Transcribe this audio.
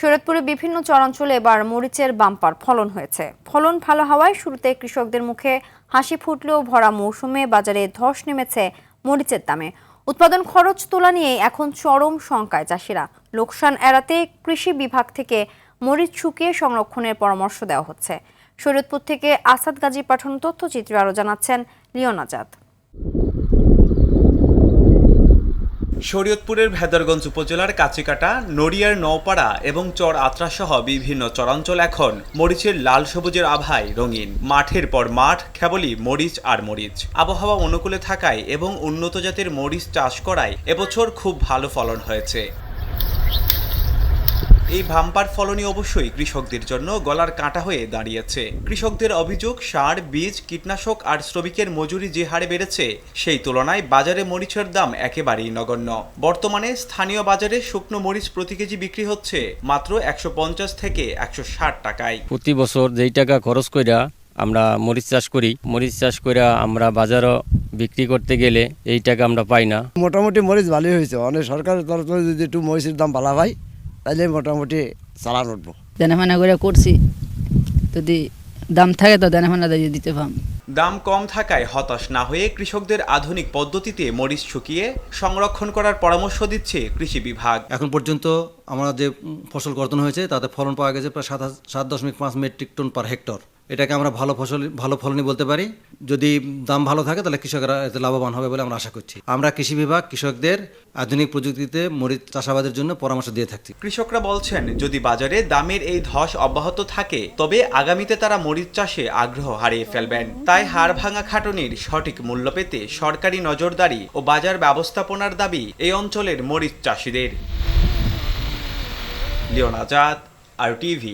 শরীয়তপুরে বিভিন্ন চরাঞ্চলে এবার মরিচের বাম্পার ফলন হয়েছে। ফলন ভালো হওয়ায় শুরুতে কৃষকদের মুখে হাসি ফুটলেও ভরা মৌসুমে বাজারে ধস নেমেছে মরিচের দামে। উৎপাদন খরচ তোলা নিয়ে এখন চরম শঙ্কায় চাষিরা। লোকসান এড়াতে কৃষি বিভাগ থেকে মরিচ শুকিয়ে সংরক্ষণের পরামর্শ দেওয়া হচ্ছে। শরীয়তপুর থেকে আসাদ গাজী পাঠানো তথ্যচিত্রে আরও জানাচ্ছেন লিওন আজাদ। শরীয়তপুরের ভেদরগঞ্জ উপজেলার কাচিকাটা, নড়িয়ার নওপাড়া এবং চর আত্রা সহ বিভিন্ন চরাঞ্চল এখন মরিচের লাল সবুজের আভায় রঙিন। মাঠের পর মাঠ কেবলই মরিচ আর মরিচ। আবহাওয়া অনুকূলে থাকায় এবং উন্নত জাতের মরিচ চাষ করায় এবছর খুব ভালো ফলন হয়েছে। এই ভাম্পার ফলনই অবশ্যই কৃষকদের জন্য গলার কাঁটা হয়ে দাঁড়িয়েছে। কৃষকদের অভিযোগ, সার, বীজ, কীটনাশক আর শ্রমিকের মজুরি যে হারে বেড়েছে সেই তুলনায় বাজারে মরিচের দাম একেবারেই নগণ্য। বর্তমানে স্থানীয় বাজারে শুকনো মরিচ প্রতি কেজি বিক্রি হচ্ছে মাত্র 150 থেকে 160 টাকায়। প্রতি বছর যেই টাকা খরচ কইরা আমরা মরিচ চাষ করি, মরিচ চাষ কইরা আমরা বাজারও বিক্রি করতে গেলে এই টাকা আমরা পাই না। মোটামুটি মরিচ ভালোই হয়েছে। অনেক সরকারের তরফ থেকে যদি একটু মরিচের দাম ভালো হয় তাহলে মোটামুটি চালান উঠবো। দেনাফানা করে করছি, যদি দাম থাকে তো দেনাফানা দিতে পাম। দাম কম থাকায় হতাশ না হয়ে কৃষকদের আধুনিক পদ্ধতিতে মরিচ শুকিয়ে সংরক্ষণ করার পরামর্শ দিচ্ছে কৃষি বিভাগ। এখন পর্যন্ত আমরা যে ফসল কর্তন হয়েছে তাতে ফলন পাওয়া গেছে প্রায় 7.5 মেট্রিক টন পার হেক্টর। এটাকে আমরা ভালো ফলনই বলতে পারি। যদি দাম ভালো থাকে তাহলে কৃষকরা এতে লাভবান হবে বলে আমরা আশা করছি। আমরা কৃষি বিভাগ কৃষকদের আধুনিক প্রযুক্তিতে মরিচ চাষাবাদের জন্য পরামর্শ দিয়ে থাকছি। কৃষকরা বলছেন, যদি বাজারে দামের এই ধস অব্যাহত থাকে তবে আগামীতে তারা মরিচ চাষে আগ্রহ হারিয়ে ফেলবেন। তাই হাড় ভাঙা খাটুনির সঠিক মূল্য পেতে সরকারি নজরদারি ও বাজার ব্যবস্থাপনার দাবি এই অঞ্চলের মরিচ চাষিদের। লিওন আজাদ, RTV।